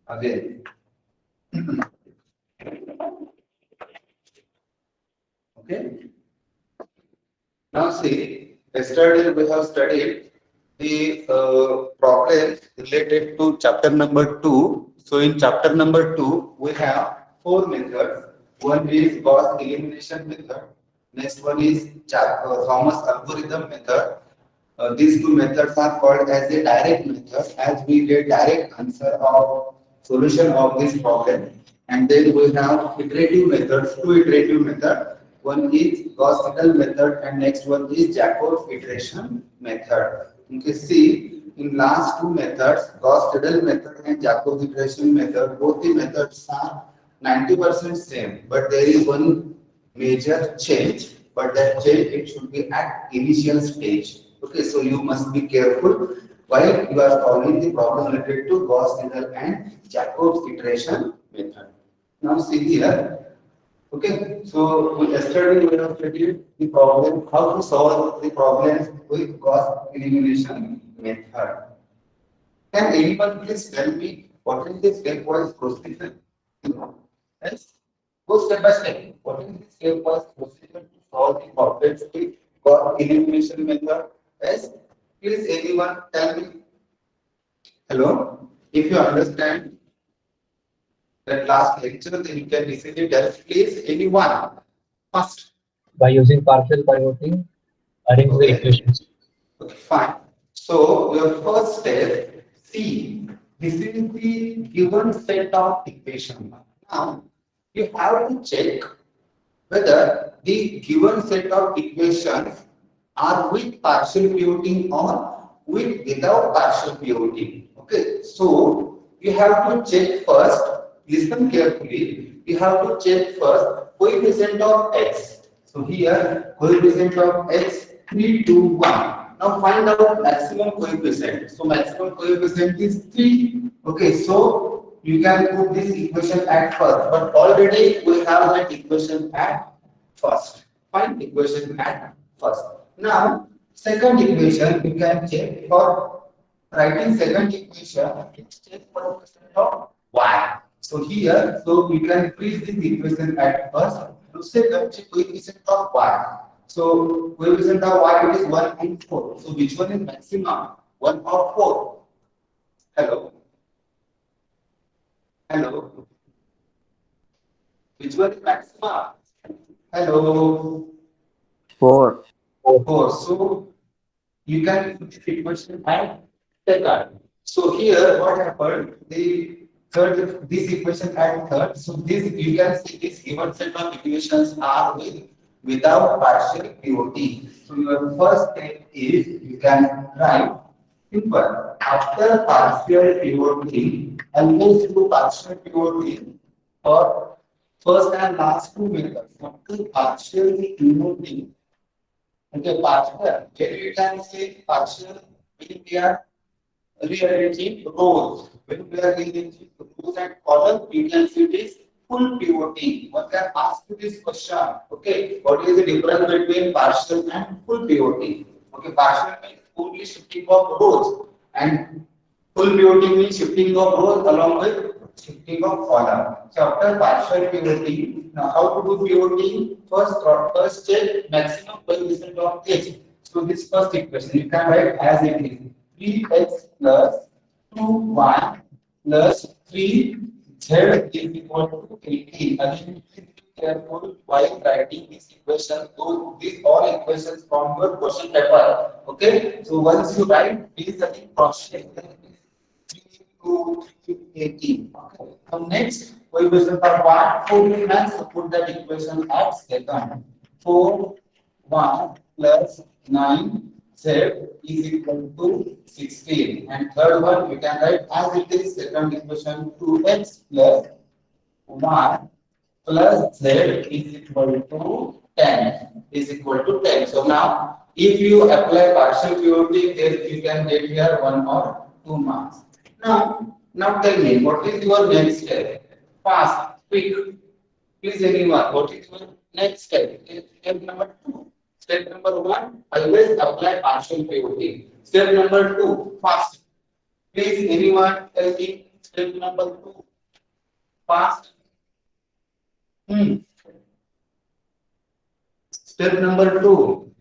again. Okay. Now see, yesterday we have studied the problems related to chapter number 2. So in chapter number 2, we have four methods. One is Gauss elimination method. Next one is Thomas algorithm method. These two methods are called as a direct method, as we get direct answer of solution of this problem. And then we have iterative methods, two iterative method. One is Gauss-Seidel method, and next one is Jacob iteration method. You can see in last two methods, Gauss-Seidel method and Jacob iteration method, both the methods are 90% same, but there is one major change, but that change it should be at initial stage. Okay, so you must be careful while you are solving the problem related to Gauss-Seidel and Jacob's iteration method. Now see here. Okay, so yesterday we have studied the problem, how to solve the problems with Gauss elimination method. Can anyone please tell me what is the stepwise procedure? Yes. Go step by step. What is the stepwise procedure to solve the problems with Gauss elimination method? Yes. Please anyone tell me. Hello. If you understand that last lecture, then you can easily tell. Please anyone. First. By using partial pivoting, arrange the Okay. equations. Okay, fine. So your first step, see, this is the given set of equation. Now you have to check whether the given set of equations are with partial pivoting or without partial pivoting. Okay, so you have to check first. Listen carefully. You have to check first coefficient of x. So here coefficient of x 3, 2, 1. Now find out maximum coefficient. So maximum coefficient is 3. Okay, so you can put this equation at first, but already we have that equation at first. Find equation at first. Now second equation you can check for writing second equation. Let's check coefficient of y. So here, so you can increase this equation at first. To second check coefficient of y. So coefficient of y it is 1 and 4. So which one is maximum? 1 or 4? Hello. Hello. Which one is maximum? Hello. 4. 4. So you can put this equation at second. So here what happened? The third this equation at third. So this you can see this given set of equations are without partial pivoting. So your first step is you can write simple. After partial pivoting, always do partial pivoting for first and last two methods. After partial pivoting, okay, partial. Here you can say partial when we are rearranging rows. When we are rearranging rows and columns, you can see this full pivoting. One can ask you this question. Okay, what is the difference between partial and full pivoting? Okay, partial means only shifting of rows, and full pivoting means shifting of rows along with shifting of column. So after partial pivoting, now how to do pivoting? First check maximum coefficient of h. So this first equation you can write as it is 3x plus 2y plus 3z is equal to 18. Again, please be careful while writing this equation. So these all equations from your question paper. Okay. So once you write, please again cross check. 3 to 18. Okay. So next coefficient of y 4 max. Put that equation at second. 4 1 plus 9 z is equal to 16. And third one we can write as it is second equation 2x plus 1 plus z is equal to 10 is equal to 10. So now if you apply partial pivoting, then you can get here 1 or 2 marks. Now tell me what is your next step? Fast, quick. Please anyone, what is your next step? Step number 2. Step number 1, always apply partial pivoting. Step number 2, fast. Please anyone tell me Step number 2. Fast. Step number 2.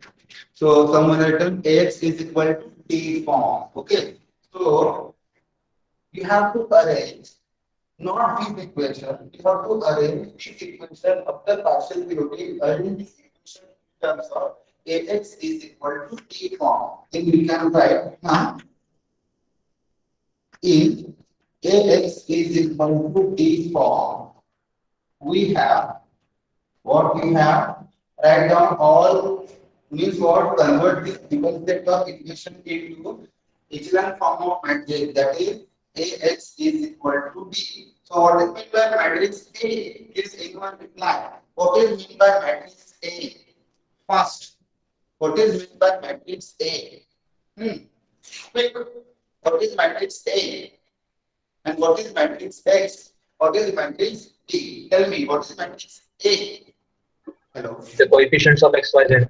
So someone written Ax is equal to T form. Okay. So you have to arrange not this equation. You have to arrange this equation of the partial derivative. Arrange this equation in terms of Ax is equal to T form. Then we can write now if Ax is equal to T form, we have what we have, write down all, means what, convert this given set of equation into echelon form of matrix, that is Ax is equal to B. So what is meant by matrix A? Is anyone reply? What is meant by matrix A? First, what is meant by matrix A? Quick, what is matrix A? And what is matrix X? What is matrix T? Tell me, what is matrix A? Hello. The coefficients of x, y, z.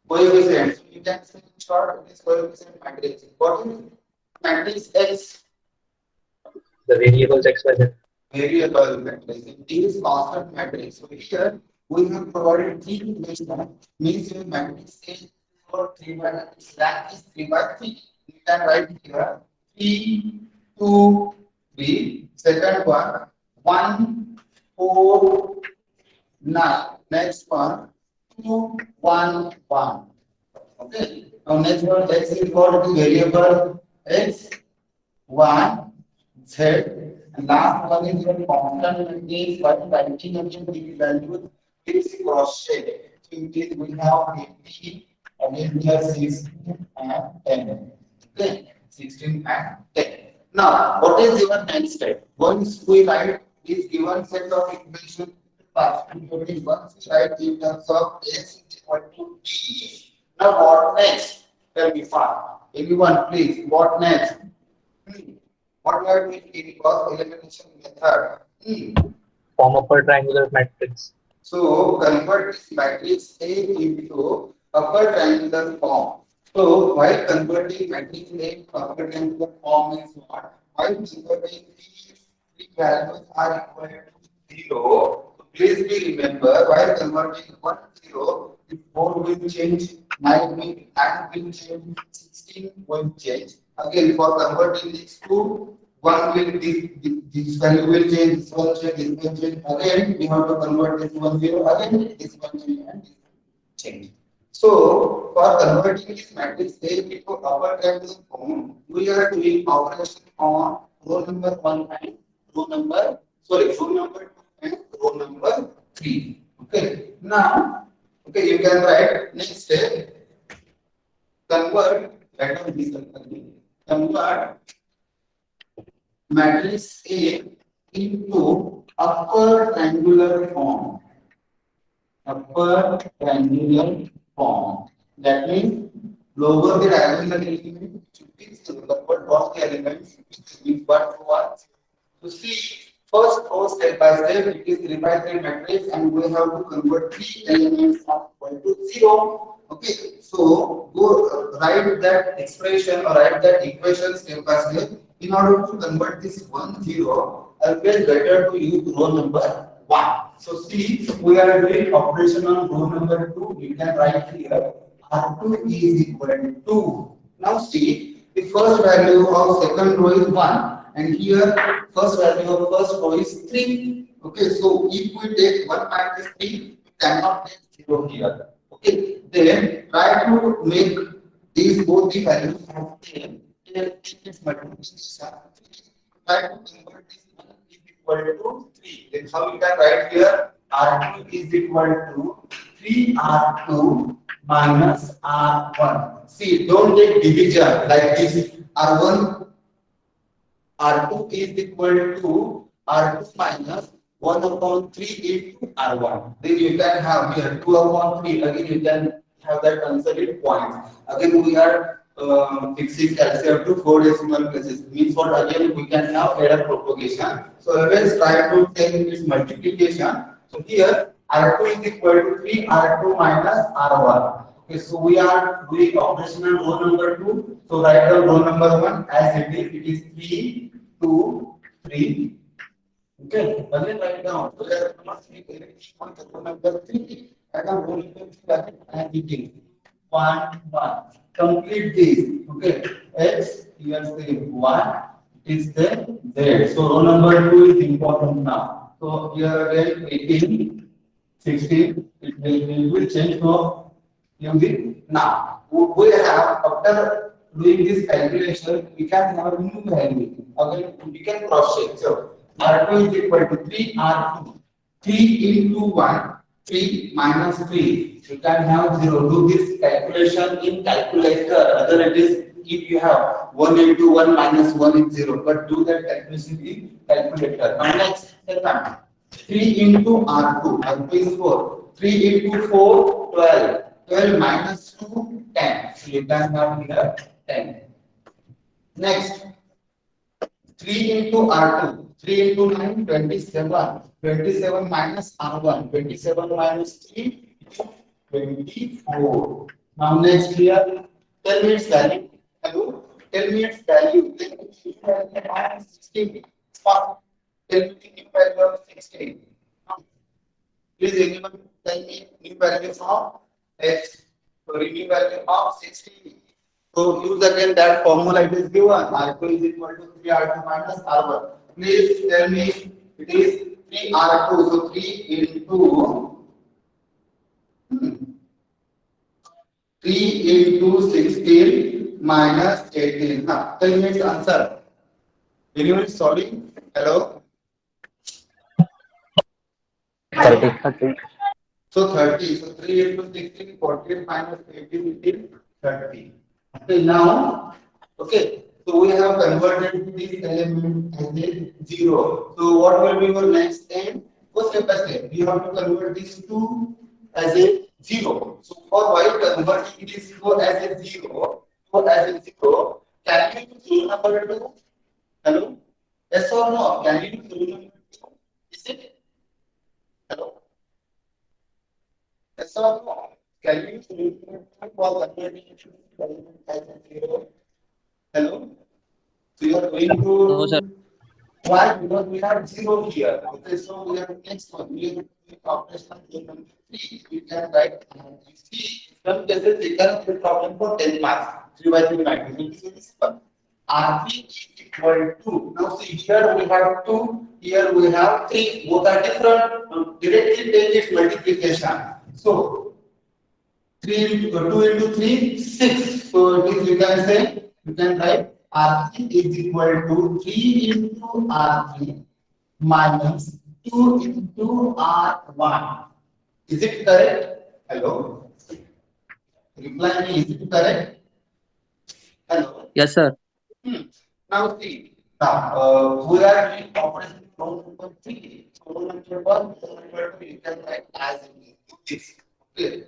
Coefficient. So you can say in short this coefficient matrix. What is matrix X? The variables x, y, z. Variable matrix. T is constant matrix. So here we have provided three equations. Means your matrix A for 3 by its rank is 3 by 3. You can write here 3, 2, 3. Second one 1, 4, 9. Next one 2, 1, 1. Okay. Now next one x is what is variable x, y, z, and last one is your constant is by writing again the value is cross check. So it is we have 80 again here 16 and 10. Okay, 16 and 10. Now what is your next step? Once we write this given set of equations, once we write in terms of x is equal to t. Now what next? Tell me far. Everyone please, what next? What we are doing in cross elimination method? Form upper triangular matrix. So convert this matrix A into upper triangular form. So while converting matrix A into upper triangular form is what? While converting these three values are equal to 0. Please be remember, while converting 1 0, the 4 will change, 9 will change, 16 will change. Again, for converting these two, one will this value will change, this one change, this one change. Again, we have to convert this 1 0, again this one change and this change. So for converting this matrix A into upper triangular form, we are doing operation on row number 1 and row number 2 and row number 3. Okay. Now, okay, you can write next step. Convert. Write down this again. Convert matrix A into upper triangular form. Upper triangular form. That means lower the diagonal element should be zero. Upper cross the elements should be 1 to 1. So see. First, step by step, it is 3 by 3 matrix, and we have to convert 3 elements of 1 to 0. Okay, so go write that expression or write that equation step by step. In order to convert this 1 0, always better to use row number 1. So see, we are doing operation on row number 2. You can write here R2 is equal to 2. Now see, the first value of second row is 1. And here, first value of first row is 3. Okay, so if we take 1 minus 3, we cannot take 0 here. Okay, then try to make these both the values of 10. 10 is multiplication. Try to convert this 1 is equal to 3. Then how you can write here? R2 is equal to 3R2 minus R1. See, don't take division like this. R2 is equal to R2 minus 1 upon 3 into R1. Then you can have here 2 upon 3. Again, you can have that answer in points. Again, we are fixing LCM to 4 decimal places. Means what? Again, we can have error propagation. So always try to take this multiplication. So here R2 is equal to 3 R2 minus R1. Okay, so we are doing operational row number 2. So write down row number 1 as it is 3, 2, 3. Okay, but then write down. So there are not 3 elements, one number 3. I can only and it 1, 1. Complete this. Okay, X, you are saying 1 is the Z. So row number 2 is important now. So here again 18, 16, it will change to using now. We have after doing this calculation, we can have a new value. Again, we can cross check. So R2 is equal to 3 R2. 3 into 1, 3 minus 3. You can have 0. Do this calculation in calculator. Other it is if you have 1 into 1 minus 1 is 0. But do that calculation in calculator. Now next, second. 3 into R2. R2 is 4. 3 into 4, 12. 12 minus 2, 10. So you can have here 10. Next, 3 into R2. 3 into 9, 27. 27 minus R1. 27 minus 3, 24. Now next here, tell me its value. Hello? Tell me its value. Tell me its value 16. Tell me the new value of 16. Please anyone tell me new value of X. So new value of 60. So use again that formula it is given. R2 is equal to 3 R2 minus R1. Please tell me it is 3 R2. So 3 into 3 into 16 minus 18. Now tell me its answer. Anyone is solving? Hello? 30. So 30. So 3 into 16, 14 minus 18 is 30. Okay, now, okay, so we have converted this element as a 0. So what will be your next step? First step, you have to convert these two as a 0. So for while converting this 4 as a 0, can you use rule number 2? Hello? Yes or no? Can you use rule number 2? Is it? Hello? Yes or no? Can you use rule number 2 for converting element as a 0? Hello? So you are going No, sir. to why? Because we have 0 here. Okay, so we have next one. We have the operational number 3. We can write you see some cases they can the problem for 10 marks. 3 by 3 matrix. It is simple. R3 is equal to now see here we have 2, here we have 3. Both are different. Directly take its multiplication. So 2 into 3, 6. So it is you can say you can write R3 is equal to 3 into R3 minus 2 into R1. Is it correct? Hello? Reply me, is it correct? Hello? Yes, sir. Now see, now we are doing operation row number 3. So row number 1, row number 2, you can write as this. Okay.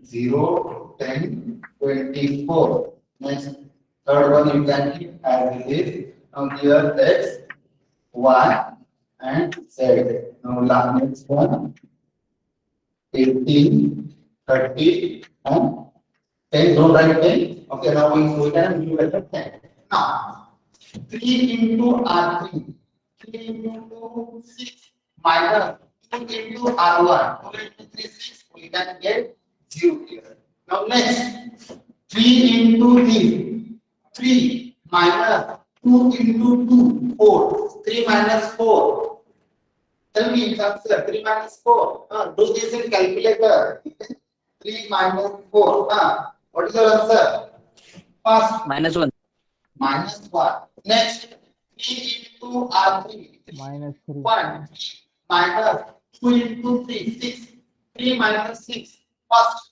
0, 10, 24. Next, third one you can keep as it is. Now here X, Y, and Z. Now next one, 18, 30, and 10. Don't write 10. Okay, now we can do it at 10. Now, 3 into R3, 3 into 6 minus 2 into R1, 2 into 3, 6, we can get 0 here. Now next, 3 into this, 3 minus 2 into 2, 4, 3 minus 4. Tell me its answer, 3 minus 4. Do this in calculator. 3 minus 4. What is your answer? First, -1. minus 1. Next, 3 into R3. Minus 3. 1. 3 minus 2 into 3. 6. 3 minus 6. First,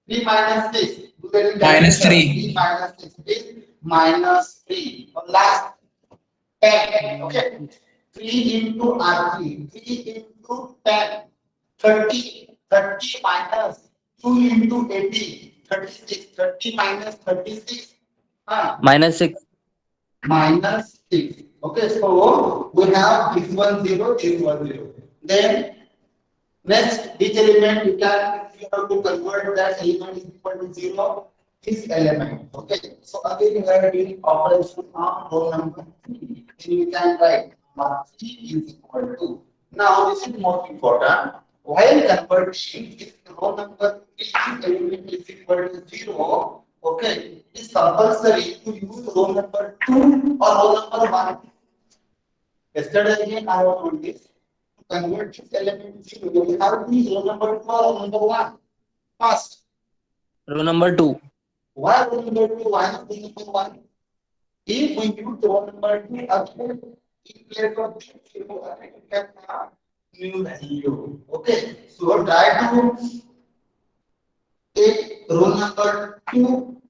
3 minus 6. Do that in Minus calculator. 3. 3 minus 6 is minus 3. Last, 10. Okay. 3 into R3. 3 into 10. 30. 30 minus 2 into 80. 36. 30 minus 36. -6. Minus 6. Okay, so we have this one 0, this one 0. Then next, each element you have to convert that element is equal to 0. this element. Okay, so again we are doing operation on row number 3. Then you can write R3 is equal to. Now this is most important. While converting, if row number 3 element is equal to 0, okay, it is compulsory to use row number 2 or row number 1. Yesterday again I have told this. To convert this element 0, you have to use row number 2 or row number 1. First. Row number 2. Why row number 2? Why not row number 1? If we use row number 2 again, in place of this 0, again you can have new value. Okay, so try to take row number 2,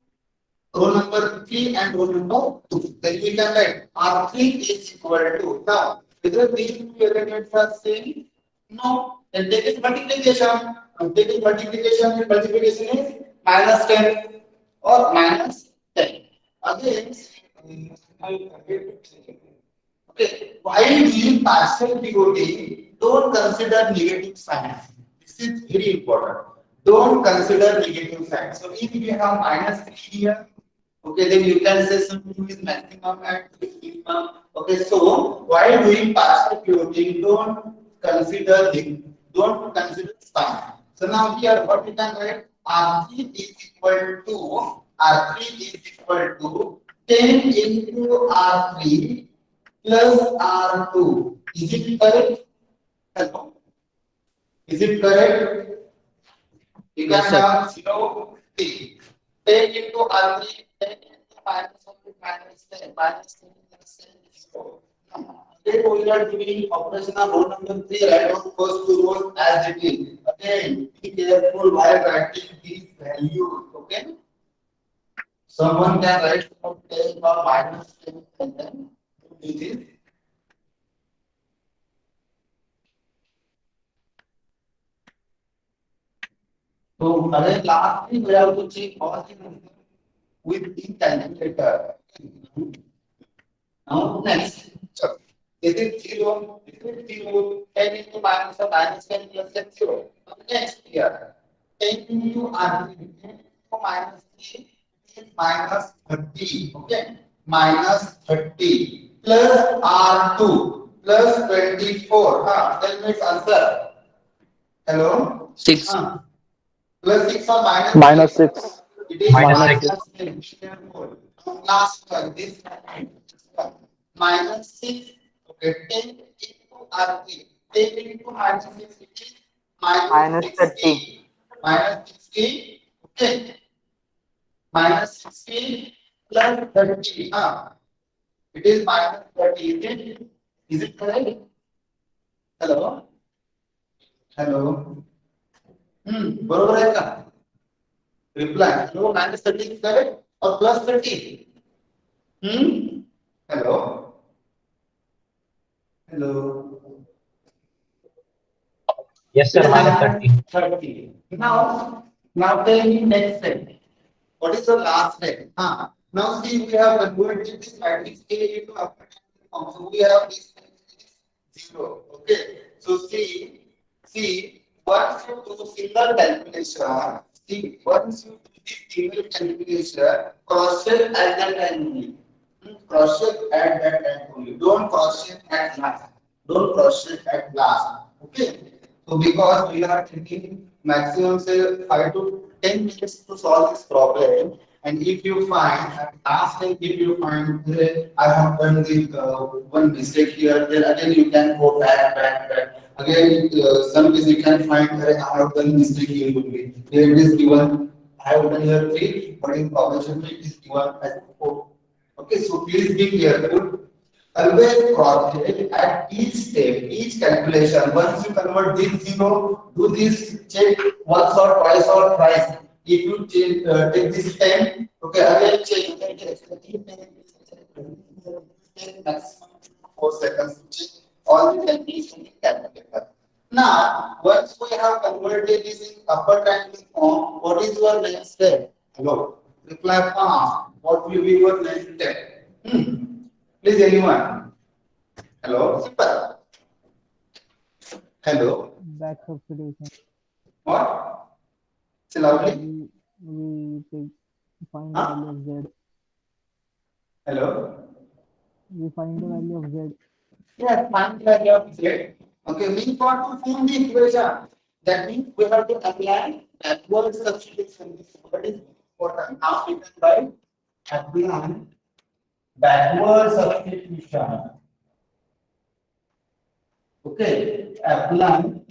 row number 3, and row number 2. Then we can write R3 is equal to. Now, whether these two elements are same? No. Then take its multiplication. Take its multiplication. The multiplication is minus 10 or minus 10. Again, okay, while doing partial POD, don't consider negative signs. This is very important. Don't consider negative signs. So if you have minus 3 here, okay, then you can say something is maximum and minimum. Okay, so while doing partial POD, don't consider sign. So now here what we can write, R3 is equal to 10 into R3 plus R2. Is it correct? Hello? Is it correct? You can Yes, sir. have 0, 3. 10 into R3, 10 into minus 1 minus 10, minus 10 plus 10 is 0. Then we are doing operation on row number 3, write down first two rows as it is. Again, be careful while writing these values. Okay? Someone can write from 10 or minus 10 and then do this. So, again, lastly, we have to check all the numbers with the calculator. Now, next, so, is it 0? Is it 0? 10 into minus or minus 10 plus 10 0. Now, next here, 10 into R3, 10 into minus 3 is minus 30. Okay, minus 30 plus R2 plus 24. Tell me its answer. Hello? 6. Plus 6 or minus Minus 6? 6. It is Minus minus six. 6. Last one, this one. Minus 6. Okay, 10 into R3. 10 into minus 6, which is minus Minus 60. Minus 60. Okay. Minus 60 plus 30. It is minus 30. Is it correct? Hello? Hello? बरोबर आहे का? Reply. No, minus 30 is correct or plus 30? Hello? Hello? Yes, sir. Minus 30. 30. Now tell me next step. What is the last step? Now see, we have converted this matrix A into upper form. So we have this 0. Okay. So see, once you do single calculation, once you do this single calculation, cross check at that time only. Cross check at that time only. Don't cross check at last. Don't cross check at last. Okay. So because we are taking maximum say 5 to 10 minutes to solve this problem, and if you find at last time if you find I have done the one mistake here, then again you can go back. Again, some case you can find I have done mistake here only. Here it is given I have done here 3, but in population it is given as 4. Okay, so please be careful. Always cross check at each step, each calculation. Once you convert this 0, do this check once or twice or thrice. If you take this 10, okay, again check. You can take maximum 4 seconds to check all the calculations in calculator. Now, once we have converted this in upper triangle form, what is your next step? Hello. Reply fast. What will be your next step? Please, anyone? Hello? Simple. Hello? Back substitution. What? Say loudly. We take find the Huh? value of z. Hello. We find the value of z. Yes, find the value of z. Okay, we want to form the equation. That means we have to apply backward substitution. This word is important. Now we can write apply backward substitution. Okay, apply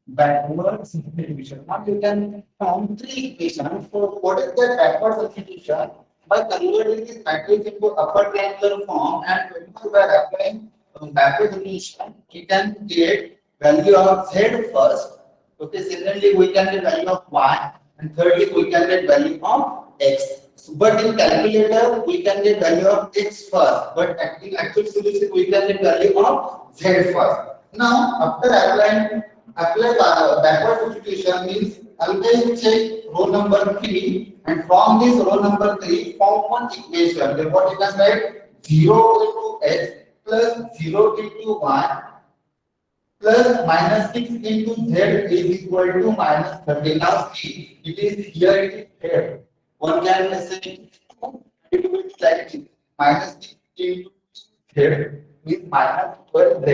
backward substitution. Now you can form three equations. So what is the backward substitution? By converting this matrix into upper triangular form, and whenever we are applying backward substitution, we can get value of z first. Okay, similarly we can get value of y, and thirdly we can get value of x. So, but in calculator we can get value of x first, but in actual solution we can get value of z first. Now, after apply backward substitution means always check row number 3, and from this row number 3 form one equation. Then what you can write 0 into x plus 0 into y plus minus 6 into z is equal to minus 30. Now see, it is here, it is here. One can say it will be like this. Minus 6 into z means minus 12z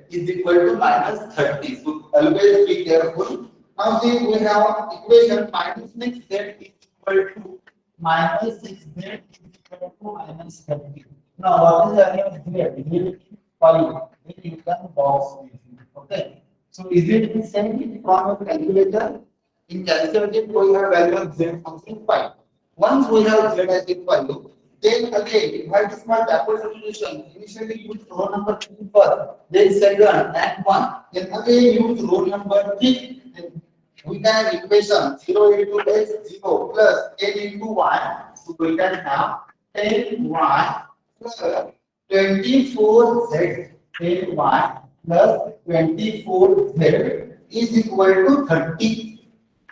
is equal to minus 30. So always be careful. Now see, we have equation minus 6z is equal to minus 6z is equal to minus 30. Now what is the value of z? It will be 5. Then you can box this. Okay. So is it the same from your calculator? In calculator we have value of z function 5. Once we have z as a value, then again, why this small backward substitution? Initially use row number 2 first, then second and 1. Then again use row number 3. Then we can have equation 0 into x 0 plus 10 into y. So we can have 10y plus 24z 10y plus 24z is equal to 30.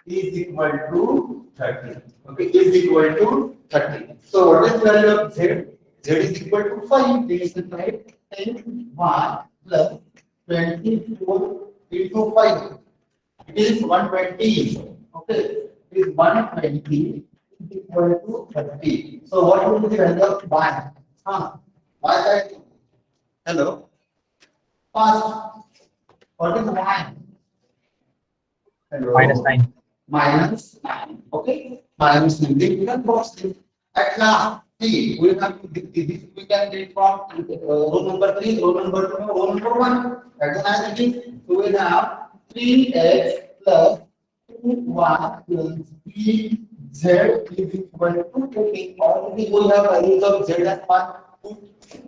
Is equal to 30. Okay, is equal to 30. So what is the value of z? Z is equal to 5. This is right. 10y plus 24 into 5. It is 120. Okay, it is 120 is equal to 30. So what will be the value of y? Y. Hello. First, what is y? Hello. -9. Minus 9. Okay, minus 9. Then we can cross this. At last, see, we have this we can get from row number 3, row number 2, row number 1. Recognize it is. So we have 3x plus 2y plus 3z is equal to 20. Already we have values of z as 1, 2,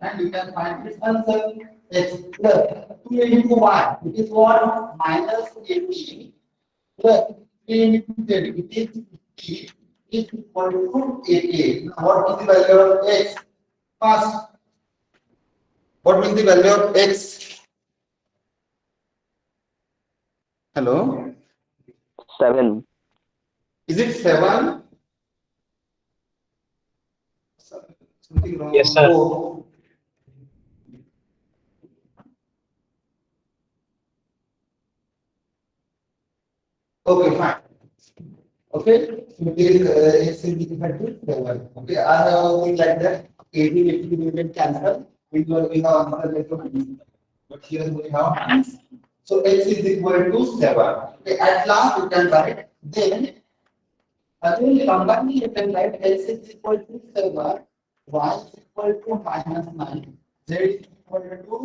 and you can find this answer. X plus 2 into y. It is what? Minus 18 plus 3 into z. It is 50 is equal to 88. Now, what is the value of x? First, what will the value of x? Hello? 7. Is it 7? Something wrong. Yes, sir. Oh. Okay, fine. Okay, so this is equal to 7. Okay, I have a thing like that. 18, 18 we can cancel. We have answer like -, but here we have -. So x is equal to 7. Okay, at last you can write. Then again combine, you can write x is equal to 7, y is equal to -9, z is equal to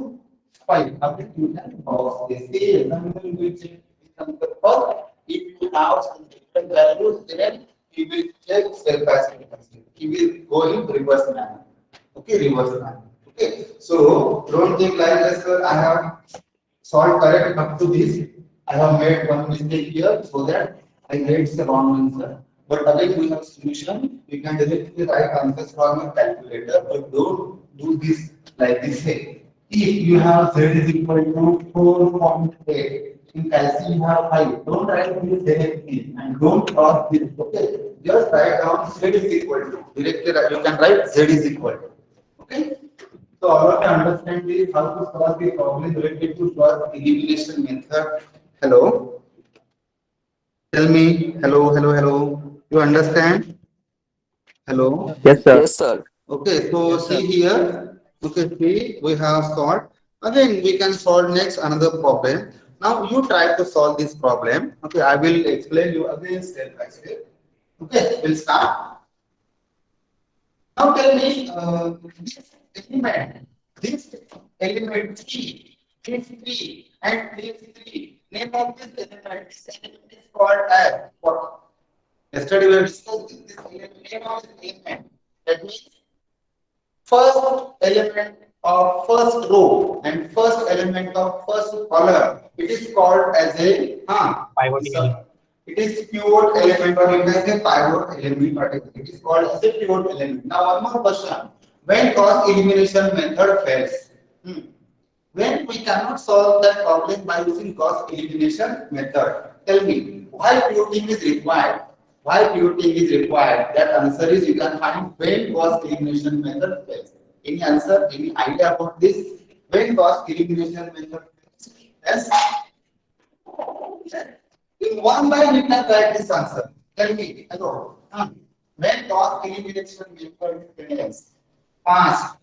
5. Again you can box this. See, example which becomes the first. If you have some different values, then you will check step by step. You will go in reverse manner. Okay, reverse manner. Okay, so don't think like this, sir. I have solved correct up to this. I have made one mistake here, so that I made the wrong answer. But again, we have solution. You can directly write answers from your calculator, but don't do this like this way. If you have z is equal to 4.8. In calcium you have 5. Don't write this directly and don't cross this. Okay, just write down z is equal to. Directly you can write z is equal to. Okay, so all of you understand this, how to solve the problem related to cross elimination method. Hello, tell me. Hello. You understand? Hello. Yes, sir. Yes, sir. Okay, so Yes, sir. see here. Okay, see, we have solved. Again, we can solve next another problem. Now you try to solve this problem. Okay, I will explain you again step by step. Okay, we'll start. Now tell me, this element three, this three, and this three. Name of this element is called as what? Yesterday we have discussed this element, name of this element. That means first element of first row and first element of first column. It is called as a Pivoting element. it is pivot element or you can say pivot element, but it is called as a pivot element. Now one more question. When cross elimination method fails? When we cannot solve that problem by using cross elimination method, tell me why pivoting is required? Why pivoting is required? That answer is you can find when cross elimination method fails. Any answer? Any idea about this? When cross elimination method fails? Yes. In one line, you can write this answer. Tell me, hello. When cross elimination method fails, fast.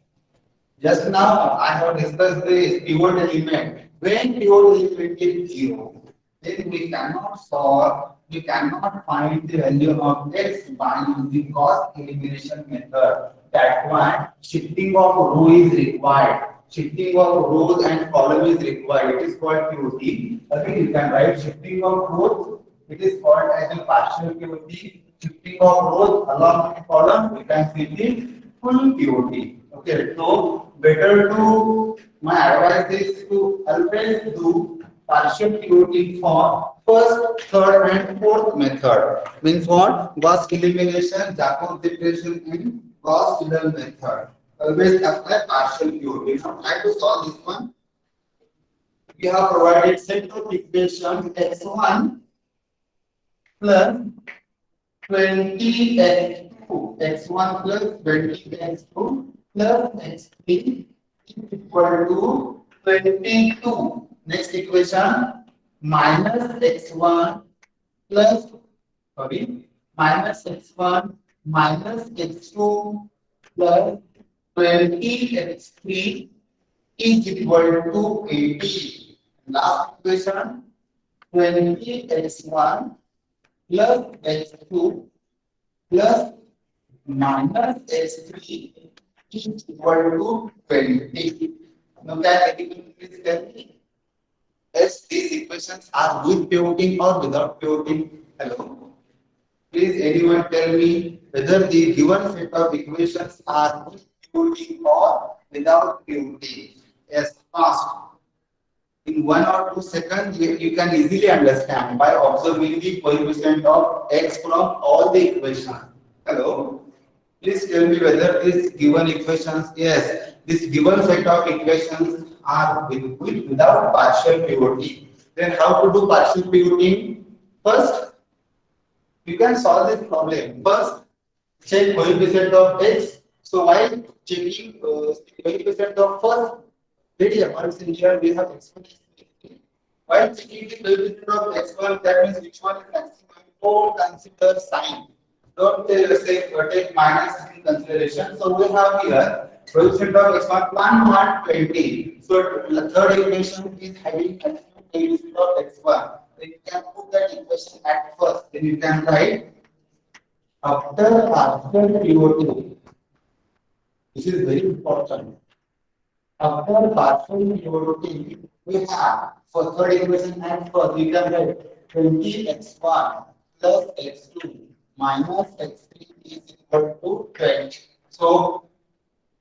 Just now, I have discussed this pivot element. When pivot element is zero, then we cannot solve, we cannot find the value of x by using cost elimination method. That's why shifting of row is required. Shifting of rows and column is required. It is called pivoting. Again, you can write shifting of rows. It is called as a partial pivoting. Shifting of rows along with column, we can see the full pivoting. Okay, so better to my advice is to always do partial pivoting for first, third, and fourth method. Means what? Gauss elimination, Jacob separation, and Gauss Seidel method. Always apply partial pivoting. Now try to solve this one. We have provided set of equation x1 plus 20x2, x1 plus 20x2 plus x3 is equal to 22. Next equation minus x1 plus minus x1 minus x2 plus 20x3 is equal to 80. Last equation 20x1 plus x2 plus minus x3 is equal to 20. Now can anyone please tell me? Yes, these equations are with pivoting or without pivoting? Hello. Please anyone tell me whether the given set of equations are with pivoting or without pivoting? Yes, fast. In 1 or 2 seconds, you can easily understand by observing the coefficient of x from all the equations. Hello. Please tell me whether this given equations, yes, this given set of equations are with without partial pivoting. Then how to do partial pivoting? First, you can solve this problem. First, check coefficient of x. So while checking coefficient of first variable, in here we have x1. While checking the coefficient of x1, that means which one is maximum. Don't consider sign. Don't say take minus in consideration. So we have here coefficient of x1 120. So the third equation is having maximum coefficient of x1. Then you can put that equation at first. Then you can write after pivoting. This is very important. After partial pivoting, we have for third equation and first we can write 20x1 plus x2 minus x3 is equal to 20. So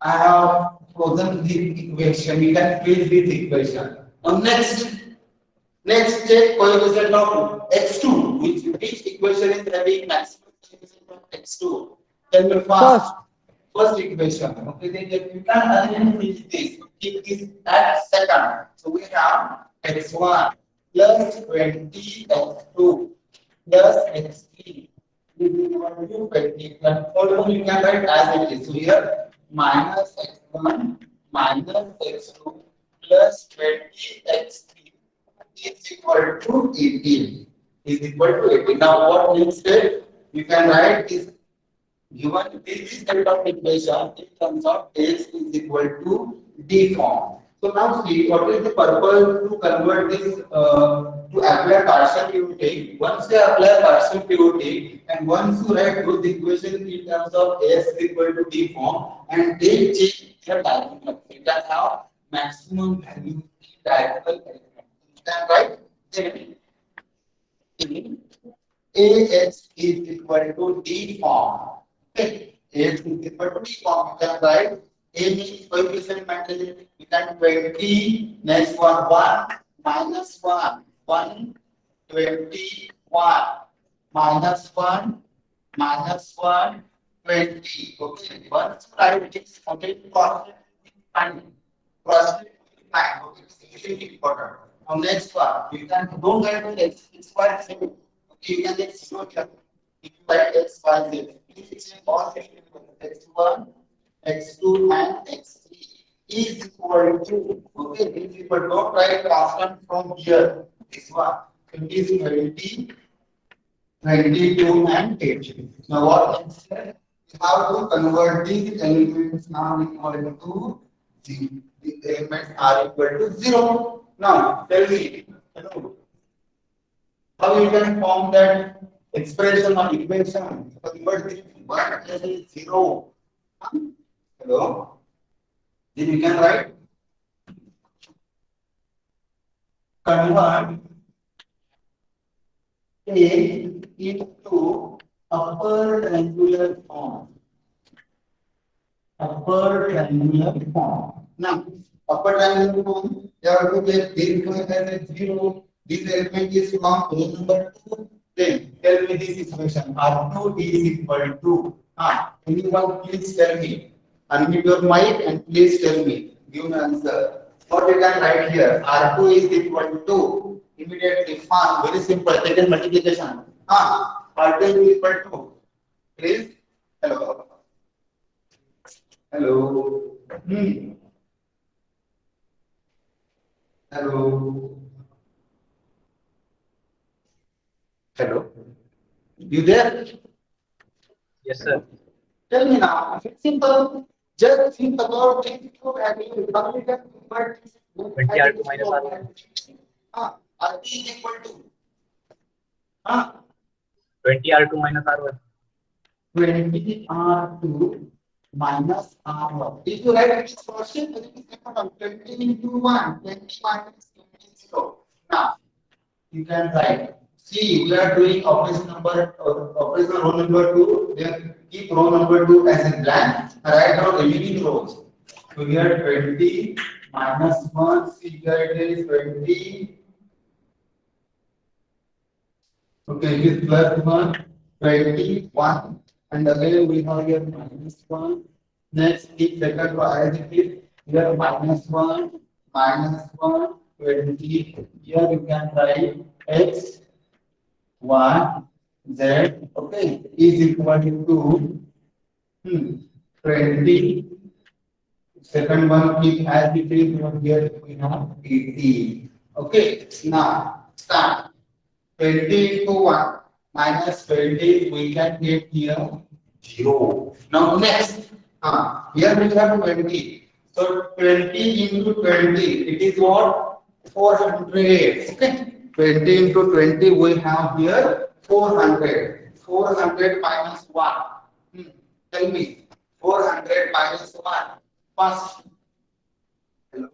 I have chosen this equation. You can fill this equation. Now next check coefficient of x2, which equation is having maximum coefficient of x2. Tell me first equation. Okay, then you can again finish this. Keep this at second. So we have x1 plus 20x2 plus x3 is equal to 20. And further you can write as it is. So here minus x1 minus x2 plus 20x3 is equal to 18. Is equal to 18. Now what next step? You can write this Given this set of equation in terms of x is equal to d form. So now see what is the purpose to convert this to apply partial pivoting. Once you apply partial pivoting and once you write those equations in terms of x is equal to d form and then change the diagonal, you can have maximum value in diagonal element. You can write then Ax is equal to d form. Okay, Ax is equal to d form. You can write A means coefficient matrix. You can 20. Next one 1 minus 1 1 21 minus 1 minus 1 20. Okay, once you write this, okay, cross it and cross it line. Okay, it's extremely important. Now next one, you can don't write it. It's quite simple. Okay, you can get zero here. If you write x, y, z, it's all x1, x2, and x3 is equal to, okay, is equal to, don't write constant from here. This one, it is 20, 22, and 18. Now what next step? You have to convert these elements now equal to 0. The elements are equal to 0. Now tell me, how you can form that expression or equation? Convert this 1 as 0. Hello? Then you can write convert A into upper triangular form. Upper triangular form. Now, upper triangular form, you have to get this one as 0. This element is from row number 2. Then tell me this equation. R2 is equal to. Anyone please tell me. Unmute your mic and please tell me. Give me answer. What you can write here? R2 is equal to. Immediately find. Very simple. Second multiplication. R2 is equal to. Please. Hello. Hello. Hello. Hello. You there? Yes, sir. Tell me now. It's simple. Just think about it. How you can convert 20R2 minus R1. R is equal to 20R2 minus R1. 20R2 minus R1. If you write this question, it is equal to 20 into 1, 20 minus 20 is 0. Now, you can write. See, we are doing operation row number 2. Then keep row number 2 as a blank. Write down remaining rows. So here 20 minus 1. See here it is 20. Okay, it is plus 1, 21. And again we have here minus 1. Next, keep second row as it is. Here minus 1, 20. Here you can write x, y, z, okay, is equal to 20. Second one keep as it is. Here we have 80. Okay, now start. 20 into 1 minus 20, we can get here 0. Now next, here we have 20. So 20 into 20, it is what? 400. Okay. 20 into 20, we have here 400. 400 minus 1. Tell me, 400 minus 1. First. Hello.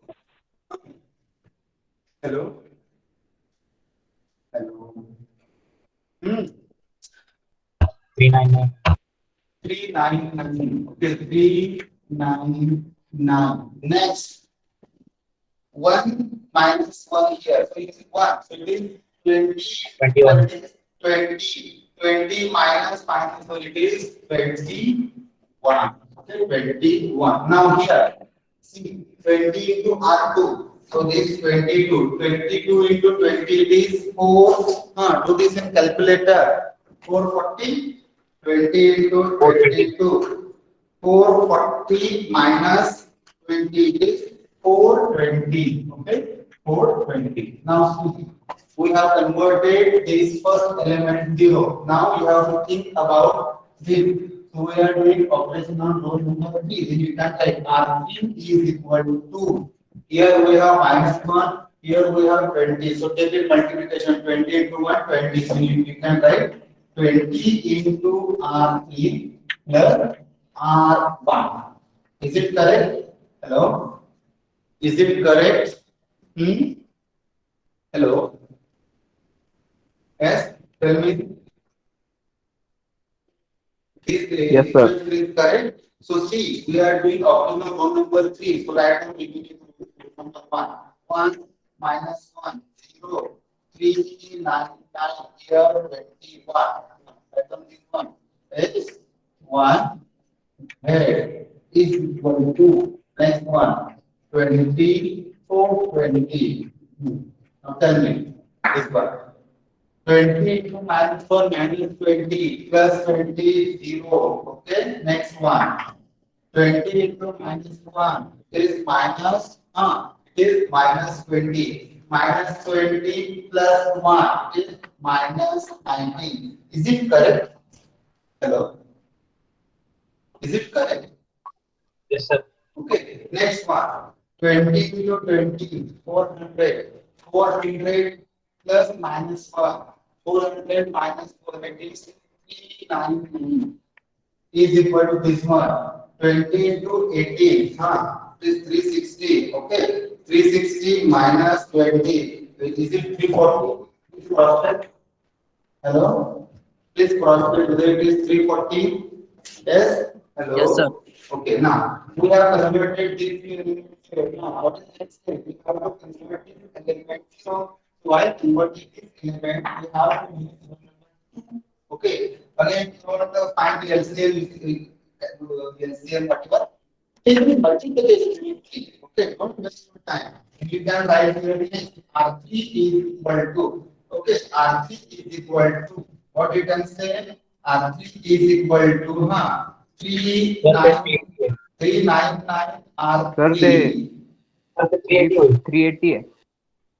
Hello. Hello. 399. 399. Okay, 399. Next, 1 minus 1 here. So it is 1. So it is 20. 21. 20 minus, so it is 21. Okay, 21. Now here, see, 20 into R2. So this 22. 22 into 20, it is 4. Do this in calculator. 440. 20 into 22. 440 minus 20 is 420. Okay, 420. Now see, we have converted this first element 0. Now you have to think about this. So we are doing operation on row number 3. Then you can type R3 is equal to, here we have -1, here we have 20. So take it multiplication 20 into 1, 20. So you can write 20 into R3 plus R1. Is it correct? Hello? Is it correct? Hello? Yes? Tell me. Yes, sir. Equation is correct. So see, we are doing optimum row number 3. So right now we need to do number 1. 1 minus 1, 0. 3, 9, 9, here 21. Pattern is 1. Is 1. Here is equal to next one. 20, 4, 20. Now tell me this one. 20 into -4 minus 20 plus 20 0. Okay, next one. 20 into -1 is minus 20. Minus 20 plus 1 is minus 19. Is it correct? Hello? Is it correct? Yes, sir. Okay, next one. 20 into 20, 400. 400 plus minus 1. 400 minus 400 is 399 is equal to this one. 20 into 18, it is 360. Okay, 360 minus 20. Is it 340? Please cross check. Hello? Please cross check whether it is 340. Yes? Hello? Yes, sir. Okay, now we have converted this element here. Now, what is next step? We have to convert this element. So, while converting this element, we have to use element number 2. Okay, again, you want to find the LCM, LCM whatever. It will multiplication. Okay, don't waste your time. You can write here R3 is equal to. Okay, R3 is equal to. What you can say? R3 is equal to 399 Sir, R3. 380 है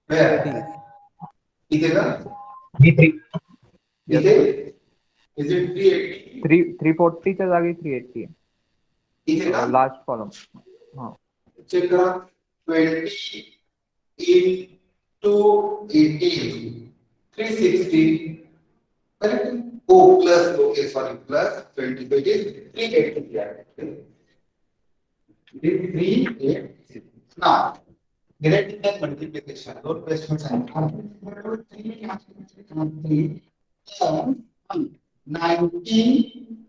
Where? इधर B3. इधर is it 380? 340 तक आ गई 380 है इधर last column हाँ check 20 into 18 360 correct. Oh, plus, okay, sorry, plus 20, so it is 380 here. It is 380. Now, direct the multiplication, don't waste your time. 3 19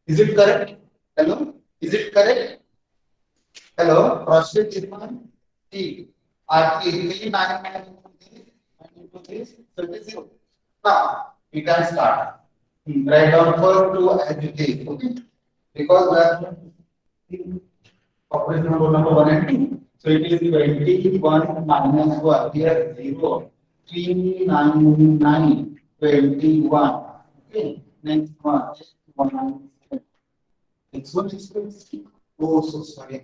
is it correct? Hello? Is it correct? Hello? Cross check this one. T. R3 399 into this 30. Now we can start. Write down first two as it is. Okay? Because that operation number 1 and 2. So it is 21 minus 1. Here 0. 399 21. Okay. Next one. Next one is oh, so sorry.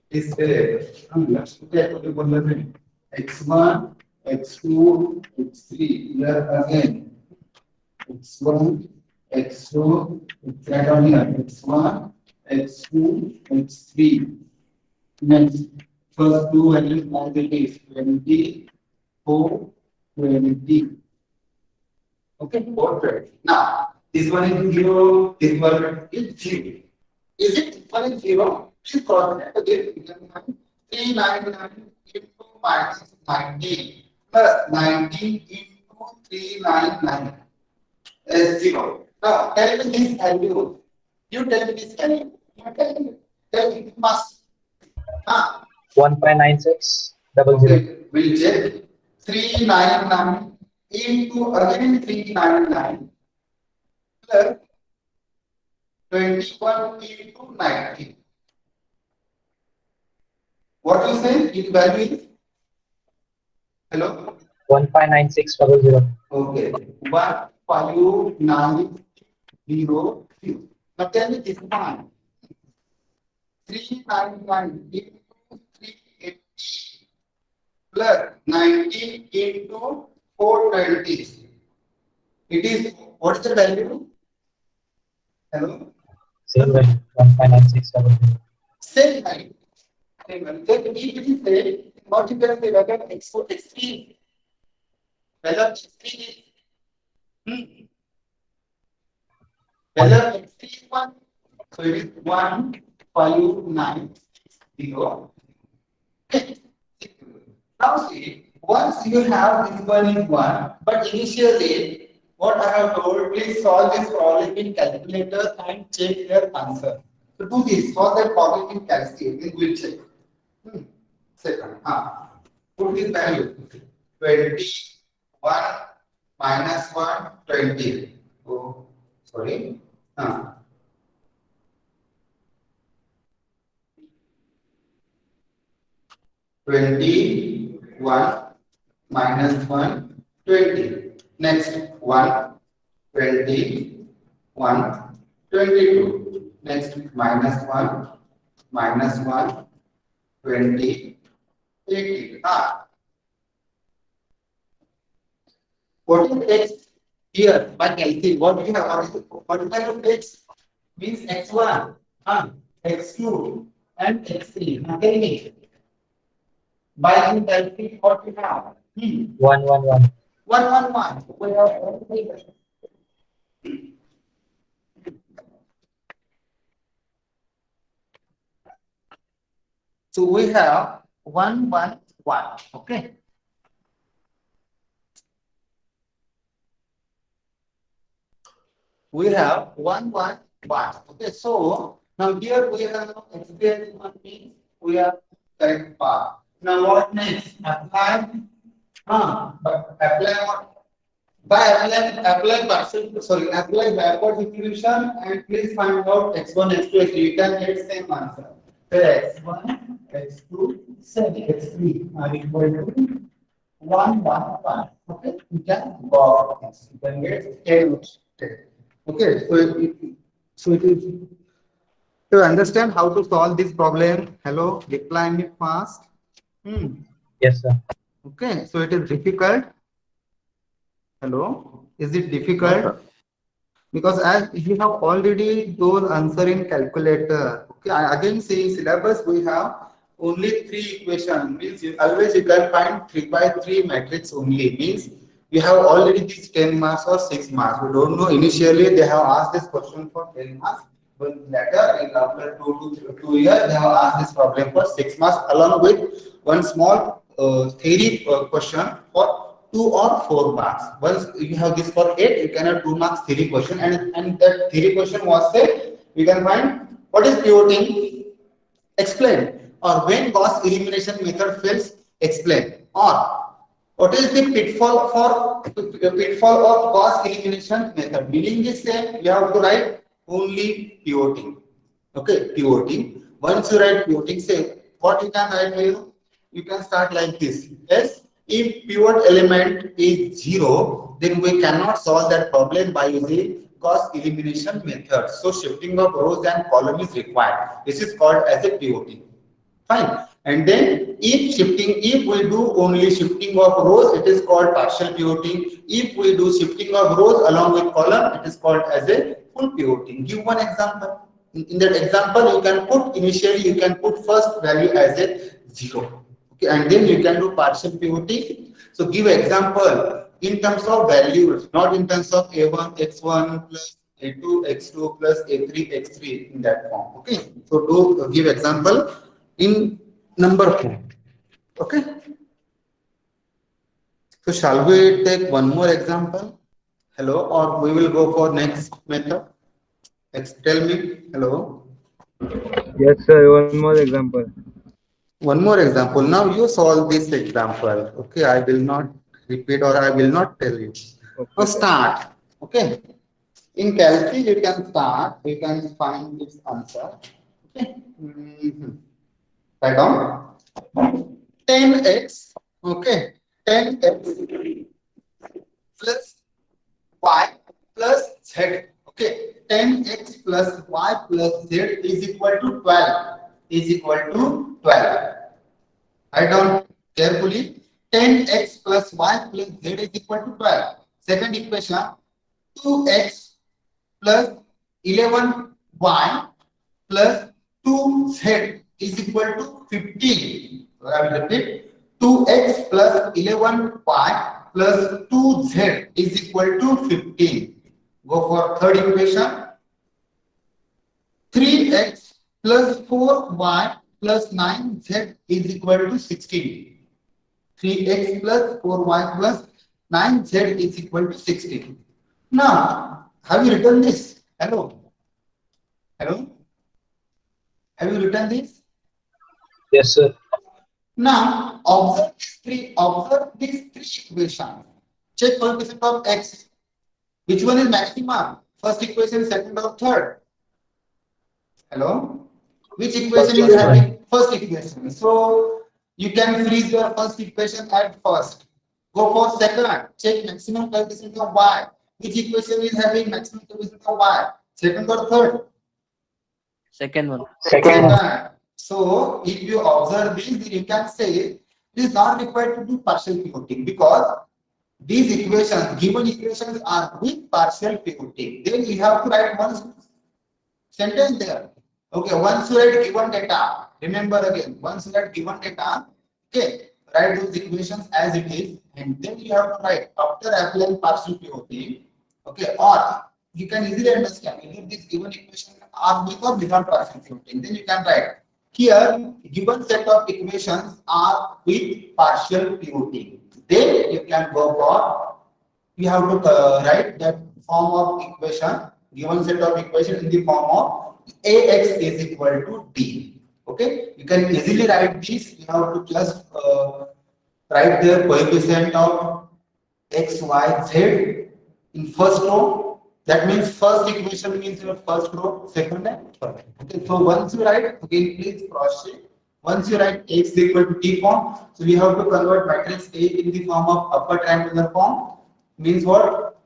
Is let's look at the one x1, x2, x3. Here again, x1, x2, it's right on here. x1, x2, x3. Next, first two values as it is 24, 20. Okay, perfect. Now, this one is 0, this one is 0. Is it 1 is 0? Please cross it again. 399 into minus 19 plus 19 into 399 is 0. Now, tell me this value. You tell me this value. You tell me. Tell me, you must. 1596 00. Okay, we'll check. 399 into again 399 plus 21 into 19. What you say? Its value is? Hello? 1596 00. Okay. 1590. Now tell me this one. 399 into 380 plus 19 into 420. It is What is the value? Hello? Same value, 159,670. Same value. Same value. Then if it is say, what you can say whether x3, whether x3 is whether x3 is 1, so it is 1, 5, 9, 0. Okay. Now see, once you have this one is 1, but initially, what I have told, please solve this problem in calculator and check your answer. So do this, solve that problem in calculator, then we'll check. Second, put this value 21 minus 1, 20. Oh, sorry. 21 minus 1, 20. Next 1, 20, 1, 22. Next minus 1, 20, 80. What is x here by LCM? What we have? What kind of x means x1, x2, and x3. Now tell me. By LCM, what we have? 111. 111. We have so we have 111. Okay. We have 111. Okay. So now here we have experience one means we have correct path. Now what next? Apply. Apply what? Apply partial. Sorry, apply backward integration and please find out x1, x2, x3. You can get same answer. So x1, x2, x3 are equal to 111. Okay, you can go. You can get 10. Okay, so it is to understand how to solve this problem. Hello, reply me fast. Yes, sir. Okay, so it is difficult. Hello, is it difficult? Because as you have already those answer in calculator. Okay, I again say syllabus we have only 3 equation. Means you can find 3 by 3 matrix only. Means you have already these 10 marks or 6 marks. We don't know. Initially they have asked this question for 10 marks. But later in after 2 years they have asked this problem for 6 marks along with one small theory question for 2 or 4 marks. Once you have this for 8, you can have 2 marks theory question, and that theory question was say you can find what is pivoting, explain, or when Gauss elimination method fails, explain, or what is the pitfall of Gauss elimination method. Meaning is same, you have to write only pivoting. Okay, pivoting. Once you write pivoting, say what you can write here. You can start like this. Yes, if pivot element is 0, then we cannot solve that problem by using Gauss elimination method. So shifting of rows and column is required. This is called as a pivoting. Fine. And then if we do only shifting of rows, it is called partial pivoting. If we do shifting of rows along with column, it is called as a full pivoting. Give one example. In that example, you can put initially you can put first value as a 0. Okay, and then you can do partial pivoting. So give example in terms of values, not in terms of a1 x1 plus a2 x2 plus a3 x3 in that form. Okay, so do give example in number form. Okay, so shall we take one more example? Hello, or we will go for next method? Tell me. Hello. Yes, sir. One more example. One more example. Now you solve this example. Okay, I will not repeat or I will not tell you. Okay. Now start. Okay. In calculus, you can start. You can find this answer. Okay. Write down 10x. Okay. 10x plus y plus z. Okay. 10x plus y plus z is equal to 12. Is equal to 12. Write down carefully. 10x plus y plus z is equal to 12. Second equation, 2x plus 11y plus 2z is equal to 15. So I will repeat, 2x plus 11y plus 2z is equal to 15. Go for third equation. 3x plus 4y plus 9z is equal to 16. 3x plus 4y plus 9z is equal to 16. Now, have you written this? Hello? Hello? Have you written this? Yes, sir. Now, observe these three equations. Check coefficient of x. Which one is maximum? First equation, second or third? Hello? Which equation is equation. having first equation? So you can freeze your first equation at first. Go for second. Check maximum coefficient of y. Which equation is having maximum coefficient of y? Second or third? Second one. Second. Second. So if you observe this, then you can say it is not required to do partial pivoting because these equations, given equations are with partial pivoting. Then you have to write one sentence there. Okay, once you write given data, remember again, once you write given data, okay, write those equations as it is, and then you have to write after applying partial pivoting, okay, or you can easily understand whether these given equations are with or without partial pivoting. Then you can write here given set of equations are with partial pivoting. Then you can go for you have to write that form of equation, given set of equation in the form of ax is equal to d. Okay, you can easily write this. You have to just write the coefficient of x, y, z in first row. That means first equation means your first row, second and third. Okay, so once you write, again please cross check. Once you write x is equal to t form, so we have to convert matrix A in the form of upper triangular form. Means what?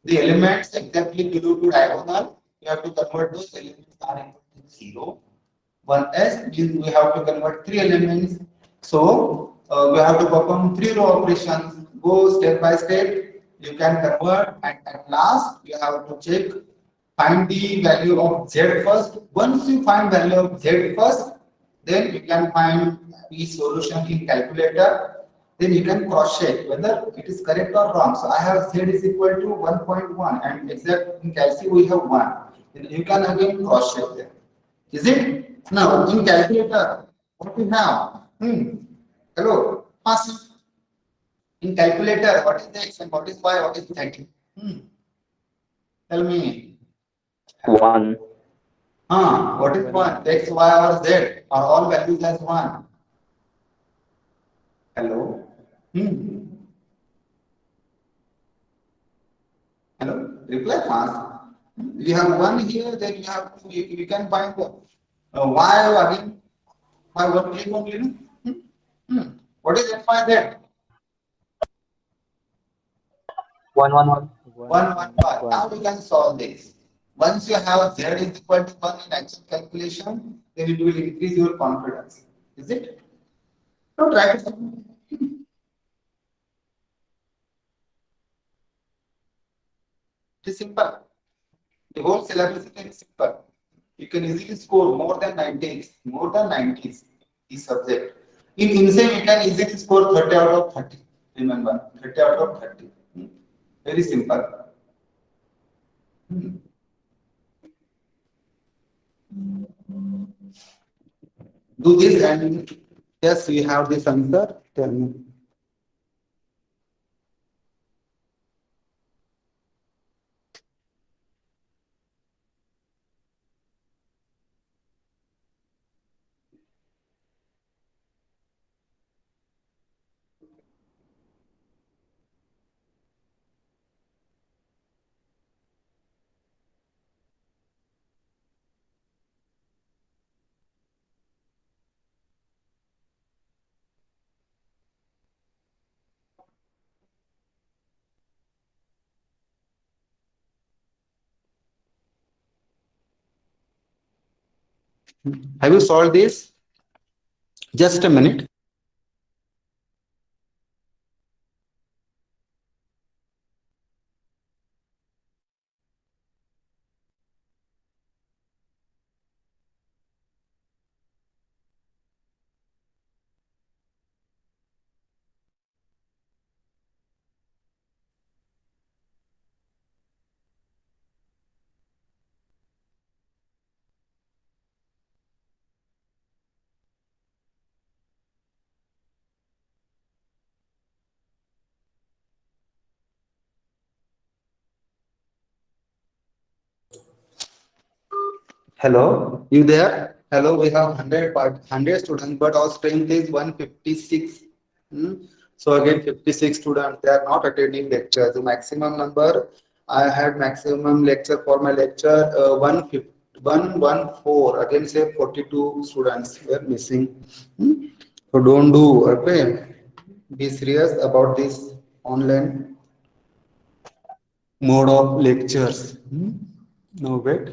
The elements exactly below to diagonal, we have to convert those elements are equal to 0. 1s means we have to convert three elements. So we have to perform three row operations. Go step by step. You can convert, and at last you have to check, find the value of z first. Once you find value of z first, then you can find the solution in calculator. Then you can cross check whether it is correct or wrong. So I have z is equal to 1.1 and exact in calculation we have 1. Then you can again cross check there. Is it? Now in calculator, what we have? Hello, pass. In calculator, what is the x and what is y, what is z? Tell me. 1. What is 1? X, y or z? Are all values as 1? Hello? Hello? Reply fast. We have 1 here, then you have to, you can find y again. By one click only. What is x, y, z? 1, 1, 1. 1, 1, 1. Now we can solve this. Once you have z is equal to 1 in actual calculation, then it will increase your confidence. Is it? No, try to solve. It is simple. The whole syllabus is very simple. You can easily score more than 90s, this subject. In INSEM, you can easily score 30 out of 30. Remember, 30 out of 30. Very simple. Do this and yes, we have this answer. Tell me. Have you solved this? Just a minute. Hello, you there? Hello, we have 100 students, but our strength is 156. Hmm? So again, 56 students, they are not attending lecture. The maximum number, I had maximum lecture for my lecture 114. Again, say 42 students were missing. Hmm? So don't do, okay? Be serious about this online mode of lectures. Hmm? No, wait.